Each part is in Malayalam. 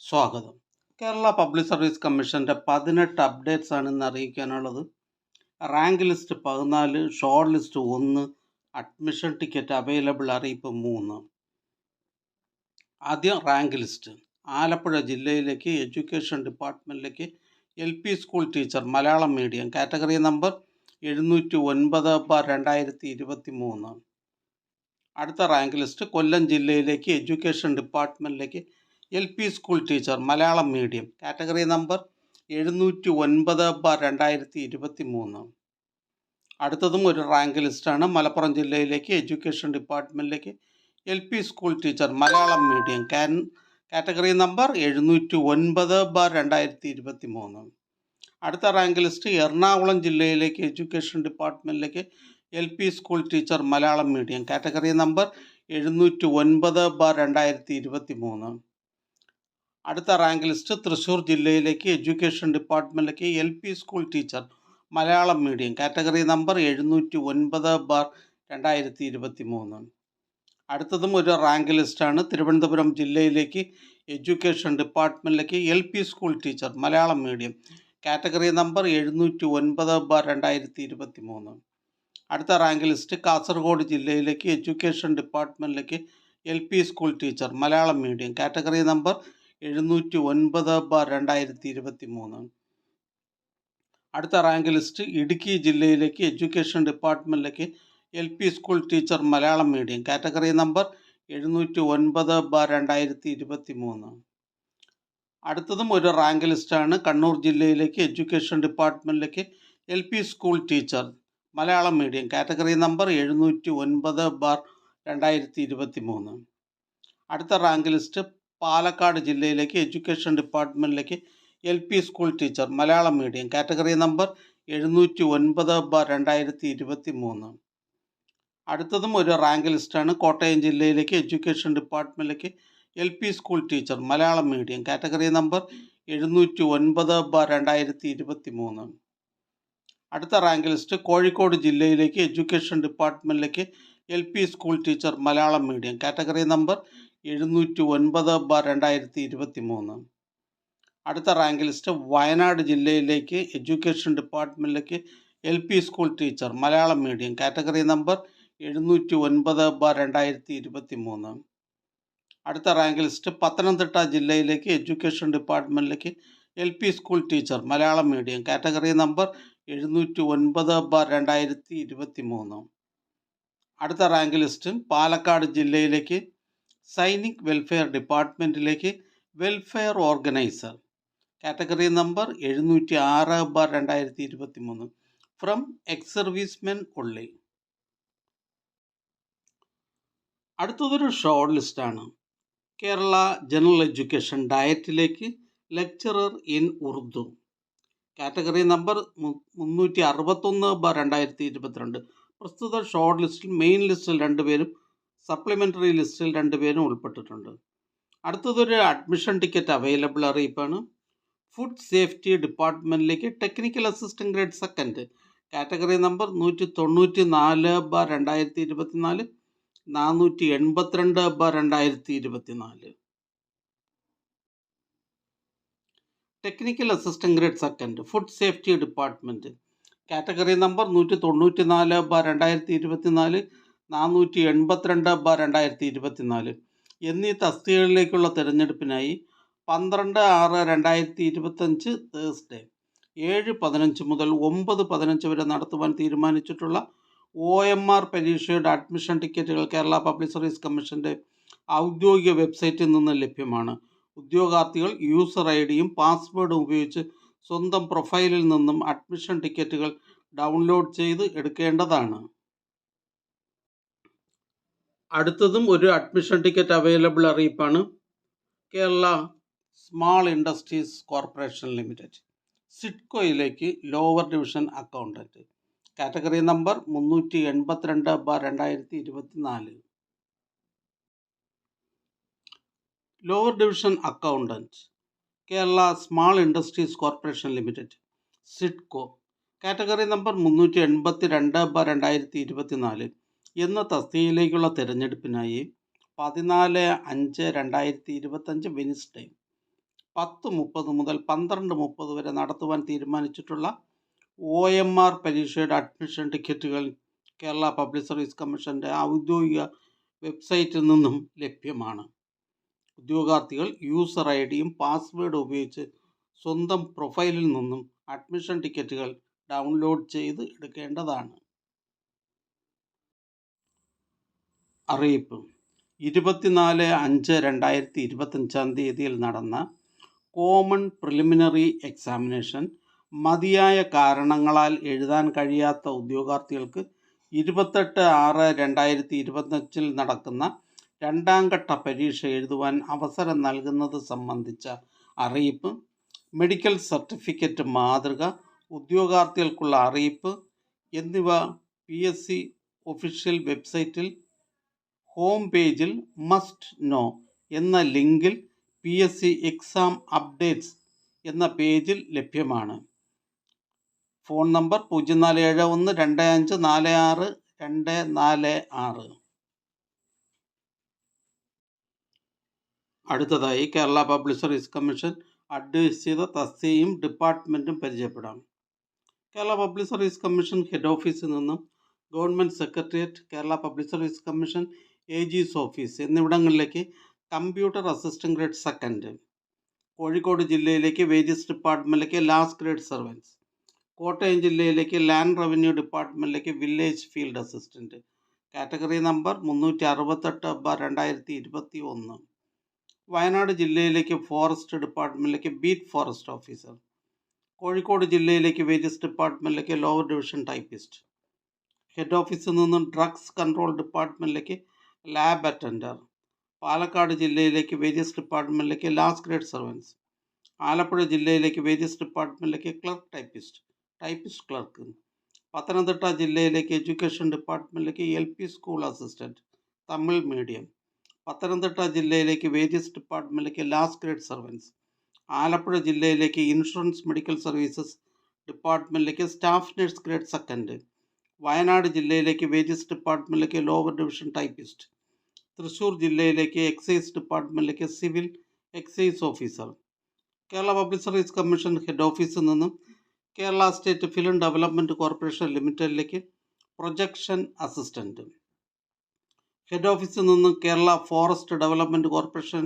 സ്വാഗതം. കേരള പബ്ലിക് സർവീസ് കമ്മീഷൻ്റെ 18 അപ്ഡേറ്റ്സ് ആണ് ഇന്ന് അറിയിക്കാനുള്ളത്. Rank list 14, short list 1, admission ticket available അറിയിപ്പ് 3. ആദ്യം റാങ്ക് ലിസ്റ്റ്. ആലപ്പുഴ ജില്ലയിലേക്ക് എഡ്യൂക്കേഷൻ ഡിപ്പാർട്ട്മെൻറ്റിലേക്ക് LP school teacher Malayalam medium category number 709/2023. അടുത്ത റാങ്ക് ലിസ്റ്റ് കൊല്ലം ജില്ലയിലേക്ക് എഡ്യൂക്കേഷൻ ഡിപ്പാർട്ട്മെൻറ്റിലേക്ക് LP school teacher Malayalam medium category number 709/2023. അടുത്തതും ഒരു റാങ്ക് ലിസ്റ്റാണ്. മലപ്പുറം ജില്ലയിലേക്ക് എഡ്യൂക്കേഷൻ ഡിപ്പാർട്ട്മെൻറ്റിലേക്ക് LP school teacher Malayalam medium category number 709/2023. അടുത്ത റാങ്ക് ലിസ്റ്റ് എറണാകുളം ജില്ലയിലേക്ക് എഡ്യൂക്കേഷൻ ഡിപ്പാർട്ട്മെൻറ്റിലേക്ക് LP school teacher Malayalam medium category number 709/2023. അടുത്ത റാങ്ക് ലിസ്റ്റ് തൃശ്ശൂർ ജില്ലയിലേക്ക് എഡ്യൂക്കേഷൻ ഡിപ്പാർട്ട്മെൻറ്റിലേക്ക് LP school teacher Malayalam medium category number 709/2023. അടുത്തതും ഒരു റാങ്ക് ലിസ്റ്റാണ്. തിരുവനന്തപുരം ജില്ലയിലേക്ക് എഡ്യൂക്കേഷൻ ഡിപ്പാർട്ട്മെൻറ്റിലേക്ക് LP school teacher Malayalam medium category number 709/2023. അടുത്ത റാങ്ക് ലിസ്റ്റ് കാസർഗോഡ് ജില്ലയിലേക്ക് എഡ്യൂക്കേഷൻ ഡിപ്പാർട്ട്മെൻറ്റിലേക്ക് LP school teacher Malayalam medium category number 709/2023. അടുത്ത റാങ്ക് ലിസ്റ്റ് ഇടുക്കി ജില്ലയിലേക്ക് എഡ്യൂക്കേഷൻ ഡിപ്പാർട്ട്മെൻറ്റിലേക്ക് LP school teacher Malayalam medium category number 709/2023. അടുത്തതും ഒരു റാങ്ക് ലിസ്റ്റാണ്. കണ്ണൂർ ജില്ലയിലേക്ക് എഡ്യൂക്കേഷൻ ഡിപ്പാർട്ട്മെൻറ്റിലേക്ക് LP school teacher Malayalam medium category number 709/2023. അടുത്ത റാങ്ക് ലിസ്റ്റ് പാലക്കാട് ജില്ലയിലേക്ക് എഡ്യൂക്കേഷൻ ഡിപ്പാർട്ട്മെൻറ്റിലേക്ക് LP school teacher Malayalam medium category number 709/2023. അടുത്തതും ഒരു റാങ്ക് ലിസ്റ്റാണ്. കോട്ടയം ജില്ലയിലേക്ക് എഡ്യൂക്കേഷൻ ഡിപ്പാർട്ട്മെൻറ്റിലേക്ക് LP school teacher Malayalam medium category number 709/2023. അടുത്ത റാങ്ക് ലിസ്റ്റ് കോഴിക്കോട് ജില്ലയിലേക്ക് എഡ്യൂക്കേഷൻ ഡിപ്പാർട്ട്മെൻറ്റിലേക്ക് LP school teacher Malayalam medium category number 709/2023. അടുത്ത റാങ്ക് ലിസ്റ്റ് വയനാട് ജില്ലയിലേക്ക് എഡ്യൂക്കേഷൻ ഡിപ്പാർട്ട്മെൻറ്റിലേക്ക് LP school teacher Malayalam medium category number 709/2023. അടുത്ത റാങ്ക് ലിസ്റ്റ് പത്തനംതിട്ട ജില്ലയിലേക്ക് എഡ്യൂക്കേഷൻ ഡിപ്പാർട്ട്മെൻറ്റിലേക്ക് LP school teacher Malayalam medium category number 709/2023. അടുത്ത റാങ്ക് ലിസ്റ്റ് പാലക്കാട് ജില്ലയിലേക്ക് സൈനിക് വെൽഫെയർ ഡിപ്പാർട്ട്മെൻറ്റിലേക്ക് welfare organiser category number 706/2023 from ex servicemen only. അടുത്തതൊരു ഷോർട്ട് ലിസ്റ്റാണ്. കേരള ജനറൽ എഡ്യൂക്കേഷൻ ഡയറ്റിലേക്ക് lecturer in Urdu category number 361/2022. പ്രസ്തുത ഷോർട്ട് ലിസ്റ്റിൽ മെയിൻ ലിസ്റ്റിൽ 2 പേരും സപ്ലിമെൻ്ററി ലിസ്റ്റിൽ 2 പേരും ഉൾപ്പെട്ടിട്ടുണ്ട്. അടുത്തതൊരു അഡ്മിഷൻ ടിക്കറ്റ് അവൈലബിൾ അറിയിപ്പാണ്. ഫുഡ് സേഫ്റ്റി ഡിപ്പാർട്ട്മെൻറ്റിലേക്ക് technical assistant grade 2 category number 194/2024, 482/2024. Technical assistant grade 2 food safety department category number 194/2024, 482/2024 എന്നീ തസ്തികകളിലേക്കുള്ള തിരഞ്ഞെടുപ്പിനായി 12/6/2025 തേഴ്സ്ഡേ 7:15 മുതൽ 9:15 വരെ നടത്തുവാൻ തീരുമാനിച്ചിട്ടുള്ള OMR പരീക്ഷയുടെ അഡ്മിഷൻ ടിക്കറ്റുകൾ കേരള പബ്ലിക് സർവീസ് കമ്മീഷൻ്റെ ഔദ്യോഗിക വെബ്സൈറ്റിൽ നിന്ന് ലഭ്യമാണ്. ഉദ്യോഗാർത്ഥികൾ യൂസർ ഐഡിയും പാസ്വേഡും ഉപയോഗിച്ച് സ്വന്തം പ്രൊഫൈലിൽ നിന്നും അഡ്മിഷൻ ടിക്കറ്റുകൾ ഡൗൺലോഡ് ചെയ്ത് എടുക്കേണ്ടതാണ്. അടുത്തതും ഒരു അഡ്മിഷൻ ടിക്കറ്റ് അവൈലബിൾ അറിയിപ്പാണ്. Kerala small industries corporation limited സിഡ്കോയിലേക്ക് lower division accountant category number 382/2024. Lower division accountant Kerala small industries corporation limited SIDCO category number 382/2024 എന്ന തസ്തികയിലേക്കുള്ള തിരഞ്ഞെടുപ്പിനായി 14/5/2025 വെനിസ്ഡേ 10:30 മുതൽ 12:30 വരെ നടത്തുവാൻ തീരുമാനിച്ചിട്ടുള്ള OMR പരീക്ഷയുടെ അഡ്മിഷൻ ടിക്കറ്റുകൾ കേരള പബ്ലിക് സർവീസ് കമ്മീഷൻ്റെ ഔദ്യോഗിക വെബ്സൈറ്റിൽ നിന്നും ലഭ്യമാണ്. ഉദ്യോഗാർത്ഥികൾ യൂസർ ഐഡിയും പാസ്വേഡും ഉപയോഗിച്ച് സ്വന്തം പ്രൊഫൈലിൽ നിന്നും അഡ്മിഷൻ ടിക്കറ്റുകൾ ഡൗൺലോഡ് ചെയ്ത് എടുക്കേണ്ടതാണ്. അറിയിപ്പ്: 24/5/2025 നടന്ന കോമൺ പ്രിലിമിനറി എക്സാമിനേഷൻ മതിയായ കാരണങ്ങളാൽ എഴുതാൻ കഴിയാത്ത ഉദ്യോഗാർത്ഥികൾക്ക് 28/6/2025 നടക്കുന്ന രണ്ടാം ഘട്ട പരീക്ഷ എഴുതുവാൻ അവസരം നൽകുന്നത് സംബന്ധിച്ച അറിയിപ്പ്, മെഡിക്കൽ സർട്ടിഫിക്കറ്റ് മാതൃക, ഉദ്യോഗാർത്ഥികൾക്കുള്ള അറിയിപ്പ് എന്നിവ PSC ഒഫീഷ്യൽ വെബ്സൈറ്റിൽ ഹോം പേജിൽ മസ്റ്റ് നോ എന്ന ലിങ്കിൽ PSC എക്സാം അപ്ഡേറ്റ്സ് എന്ന പേജിൽ ലഭ്യമാണ്. ഫോൺ നമ്പർ 04712546 അടുത്തതായി Kerala public service commission advise ചെയ്ത തസ്തികയും ഡിപ്പാർട്ട്മെൻറ്റും പരിചയപ്പെടാം. Kerala public service commission head ഓഫീസിൽ നിന്നും government secretariat, Kerala public service commission AG's office എന്നിവിടങ്ങളിലേക്ക് computer assistant grade second, Kozhikode ജില്ലയിലേക്ക് വേജസ് ഡിപ്പാർട്ട്മെൻറ്റിലേക്ക് ലാസ്റ്റ് ഗ്രേഡ് സർവൻസ്, കോട്ടയം ജില്ലയിലേക്ക് ലാൻഡ് റവന്യൂ ഡിപ്പാർട്ട്മെൻറ്റിലേക്ക് village field assistant, category number 368/2021, Wayanad ജില്ലയിലേക്ക് ഫോറസ്റ്റ് ഡിപ്പാർട്ട്മെൻറ്റിലേക്ക് ബീറ്റ് ഫോറസ്റ്റ് ഓഫീസർ, കോഴിക്കോട് ജില്ലയിലേക്ക് വേജസ് ഡിപ്പാർട്ട്മെൻറ്റിലേക്ക് ലോവർ ഡിവിഷൻ ടൈപ്പിസ്റ്റ്, ഹെഡ് ഓഫീസിൽ നിന്നും drugs control ഡിപ്പാർട്ട്മെൻറ്റിലേക്ക് lab attender, Palakkad ജില്ലയിലേക്ക് വേജസ് ഡിപ്പാർട്ട്മെൻറ്റിലേക്ക് ലാസ്റ്റ് ഗ്രേഡ് സർവൻസ്, ആലപ്പുഴ ജില്ലയിലേക്ക് വേജസ് ഡിപ്പാർട്ട്മെൻറ്റിലേക്ക് ക്ലർക്ക് ടൈപ്പിസ്റ്റ് ക്ലർക്ക്, പത്തനംതിട്ട ജില്ലയിലേക്ക് എഡ്യൂക്കേഷൻ ഡിപ്പാർട്ട്മെൻറ്റിലേക്ക് LP school assistant Tamil medium, Pathanamthitta ജില്ലയിലേക്ക് വേജസ് ഡിപ്പാർട്ട്മെൻറ്റിലേക്ക് ലാസ്റ്റ് ഗ്രേഡ് സർവൻസ്, ആലപ്പുഴ ജില്ലയിലേക്ക് ഇൻഷുറൻസ് മെഡിക്കൽ സർവീസസ് ഡിപ്പാർട്ട്മെൻറ്റിലേക്ക് staff nurse grade second, Wayanad ജില്ലയിലേക്ക് വേജസ് ഡിപ്പാർട്ട്മെൻറ്റിലേക്ക് ലോവർ ഡിവിഷൻ ടൈപ്പിസ്റ്റ്, തൃശ്ശൂർ ജില്ലയിലേക്ക് എക്സൈസ് ഡിപ്പാർട്ട്മെൻറ്റിലേക്ക് civil excise officer, Kerala public service commission head ഓഫീസിൽ നിന്നും Kerala state film development corporation ലിമിറ്റഡിലേക്ക് പ്രൊജക്ഷൻ അസിസ്റ്റൻറ്റ്, ഹെഡ് ഓഫീസിൽ നിന്നും കേരള ഫോറസ്റ്റ് ഡെവലപ്മെൻറ്റ് കോർപ്പറേഷൻ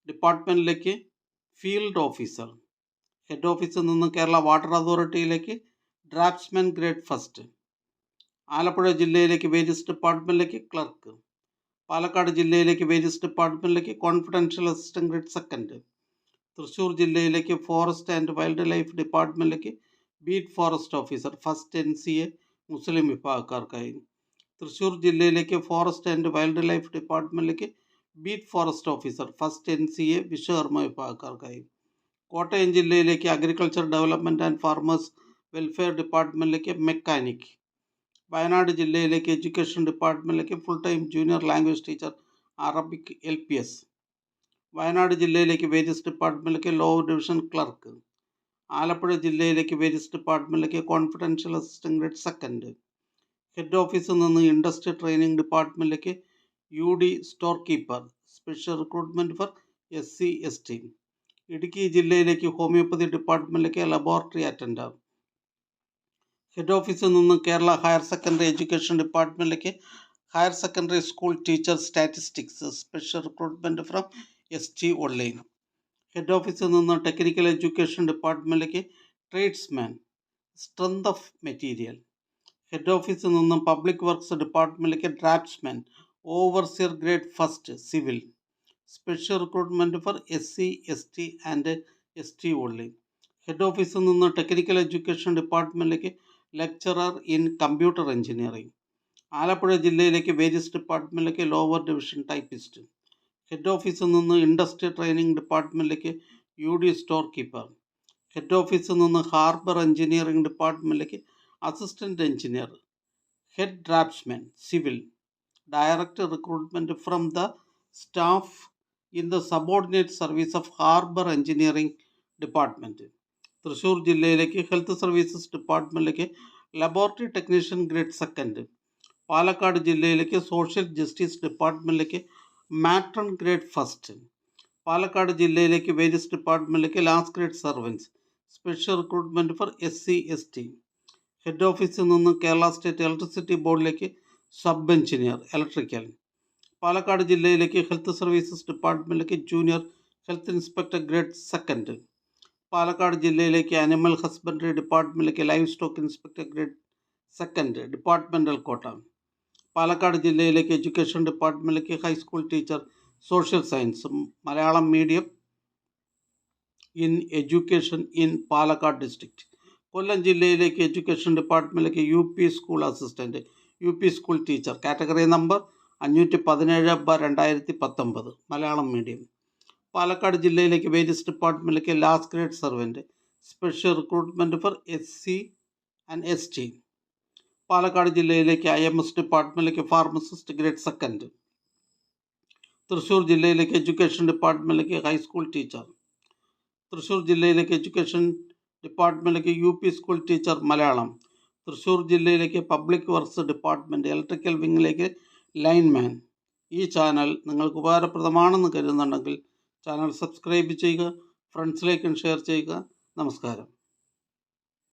ഡിപ്പാർട്ട്മെൻറ്റിലേക്ക് ഫീൽഡ് ഓഫീസർ, ഹെഡ് ഓഫീസിൽ നിന്നും കേരള വാട്ടർ അതോറിറ്റിയിലേക്ക് ഡ്രാഫ്റ്റ്സ്മാൻ ഗ്രേഡ് ഫസ്റ്റ്, ആലപ്പുഴ ജില്ലയിലേക്ക് വേജസ് ഡിപ്പാർട്ട്മെൻറ്റിലേക്ക് ക്ലർക്ക്, പാലക്കാട് ജില്ലയിലേക്ക് വേജസ് ഡിപ്പാർട്ട്മെൻറ്റിലേക്ക് confidential assistant grade second, Thrissur ജില്ലയിലേക്ക് ഫോറസ്റ്റ് ആൻഡ് വൈൽഡ് ലൈഫ് ഡിപ്പാർട്ട്മെൻറ്റിലേക്ക് beat forest officer first NCA മുസ്ലിം വിഭാഗക്കാർക്കായി, തൃശ്ശൂർ ജില്ലയിലേക്ക് ഫോറസ്റ്റ് ആൻഡ് വൈൽഡ് ലൈഫ് ഡിപ്പാർട്ട്മെൻറ്റിലേക്ക് beat forest officer first NCA Vishwakarma വിഭാഗക്കാർക്കായി, കോട്ടയം ജില്ലയിലേക്ക് agriculture development and farmers welfare ഡിപ്പാർട്ട്മെൻറ്റിലേക്ക് mechanic, Wayanad ജില്ലയിലേക്ക് എഡ്യൂക്കേഷൻ ഡിപ്പാർട്ട്മെൻറ്റിലേക്ക് full time junior language teacher Arabic LPS, Wayanad ജില്ലയിലേക്ക് വേജസ് ഡിപ്പാർട്ട്മെൻറ്റിലേക്ക് ലോവർ ഡിവിഷൻ ക്ലർക്ക്, ആലപ്പുഴ ജില്ലയിലേക്ക് വേജസ് ഡിപ്പാർട്ട്മെൻറ്റിലേക്ക് confidential assistant grade second, head ഓഫീസിൽ നിന്ന് ഇൻഡസ്ട്രി ട്രെയിനിങ് ഡിപ്പാർട്ട്മെൻറ്റിലേക്ക് UD storekeeper special recruitment for SC ST, Idukki ജില്ലയിലേക്ക് ഹോമിയോപ്പതി ഡിപ്പാർട്ട്മെൻറ്റിലേക്ക് ലബോറട്ടറി അറ്റൻഡർ, ഹെഡ് ഓഫീസിൽ നിന്ന് കേരള ഹയർ സെക്കൻഡറി എഡ്യൂക്കേഷൻ ഡിപ്പാർട്ട്മെൻറ്റിലേക്ക് higher secondary school teacher statistics special recruitment from ST online, head ഓഫീസിൽ നിന്ന് technical education ഡിപ്പാർട്ട്മെൻറ്റിലേക്ക് tradesman strength of material, head ഓഫീസിൽ നിന്നും പബ്ലിക് വർക്ക്സ് ഡിപ്പാർട്ട്മെൻറ്റിലേക്ക് draftsman overseer grade first civil special recruitment for SC ST and ST online, head ഓഫീസിൽ നിന്ന് ടെക്നിക്കൽ എഡ്യൂക്കേഷൻ ഡിപ്പാർട്ട്മെൻറ്റിലേക്ക് lecturer in computer engineering, Alappuzha ജില്ലയിലേക്ക് വേജസ് ഡിപ്പാർട്ട്മെൻറ്റിലേക്ക് ലോവർ ഡിവിഷൻ ടൈപ്പിസ്റ്റ്, ഹെഡ് ഓഫീസിൽ നിന്ന് ഇൻഡസ്ട്രി ട്രെയിനിങ് ഡിപ്പാർട്ട്മെൻറ്റിലേക്ക് UD സ്റ്റോർ കീപ്പർ, ഹെഡ് ഓഫീസിൽ നിന്ന് ഹാർബർ എഞ്ചിനീയറിംഗ് ഡിപ്പാർട്ട്മെൻറ്റിലേക്ക് assistant engineer, head draftsman civil direct recruitment from the staff in the subordinate service of harbour engineering department, Thrissur ജില്ലയിലേക്ക് ഹെൽത്ത് സർവീസസ് ഡിപ്പാർട്ട്മെൻറ്റിലേക്ക് laboratory technician grade second, Palakkad ജില്ലയിലേക്ക് സോഷ്യൽ ജസ്റ്റിസ് ഡിപ്പാർട്ട്മെൻറ്റിലേക്ക് മാട്രൺ ഗ്രേഡ് ഫസ്റ്റ്, പാലക്കാട് ജില്ലയിലേക്ക് വേരിയസ് ഡിപ്പാർട്ട്മെൻറ്റിലേക്ക് last grade servants special recruitment for SC/ST. Head ഓഫീസിൽ നിന്ന് കേരള സ്റ്റേറ്റ് ഇലക്ട്രിസിറ്റി ബോർഡിലേക്ക് സബ് എഞ്ചിനീയർ ഇലക്ട്രിക്കൽ. പാലക്കാട് ജില്ലയിലേക്ക് ഹെൽത്ത് സർവീസസ് ഡിപ്പാർട്ട്മെൻറ്റിലേക്ക് junior health inspector grade 2. Palakkad ജില്ലയിലേക്ക് അനിമൽ ഹസ്ബൻഡറി ഡിപ്പാർട്ട്മെൻറ്റിലേക്ക് livestock inspector grade 2 departmental quota. Palakkad ജില്ലയിലേക്ക് എഡ്യൂക്കേഷൻ ഡിപ്പാർട്ട്മെൻറ്റിലേക്ക് high school teacher social science Malayalam medium in education in Palakkad district. Kollam ജില്ലയിലേക്ക് എഡ്യൂക്കേഷൻ ഡിപ്പാർട്ട്മെൻറ്റിലേക്ക് UP school assistant UP school teacher category number 517/2019 Malayalam medium. Palakkad ജില്ലയിലേക്ക് വേരിയസ് ഡിപ്പാർട്ട്മെൻറ്റിലേക്ക് last grade servant special recruitment for SC/ST. Palakkad ജില്ലയിലേക്ക് IMS ഡിപ്പാർട്ട്മെൻറ്റിലേക്ക് ഫാർമസിസ്റ്റ് ഗ്രേഡ് 2. തൃശ്ശൂർ ജില്ലയിലേക്ക് എഡ്യൂക്കേഷൻ ഡിപ്പാർട്ട്മെൻറ്റിലേക്ക് ഹൈസ്കൂൾ ടീച്ചർ. തൃശ്ശൂർ ജില്ലയിലേക്ക് എഡ്യൂക്കേഷൻ ഡിപ്പാർട്ട്മെൻറ്റിലേക്ക് UP school teacher Malayalam. Thrissur ജില്ലയിലേക്ക് പബ്ലിക് വർക്ക്സ് ഡിപ്പാർട്ട്മെൻറ്റ് ഇലക്ട്രിക്കൽ വിങ്ങിലേക്ക് ലൈൻമാൻ. ഈ ചാനൽ നിങ്ങൾക്ക് ഉപകാരപ്രദമാണെന്ന് കരുതുന്നുണ്ടെങ്കിൽ ചാനൽ സബ്സ്ക്രൈബ് ചെയ്യുക, ഫ്രണ്ട്സിലേക്കും ഷെയർ ചെയ്യുക. നമസ്കാരം.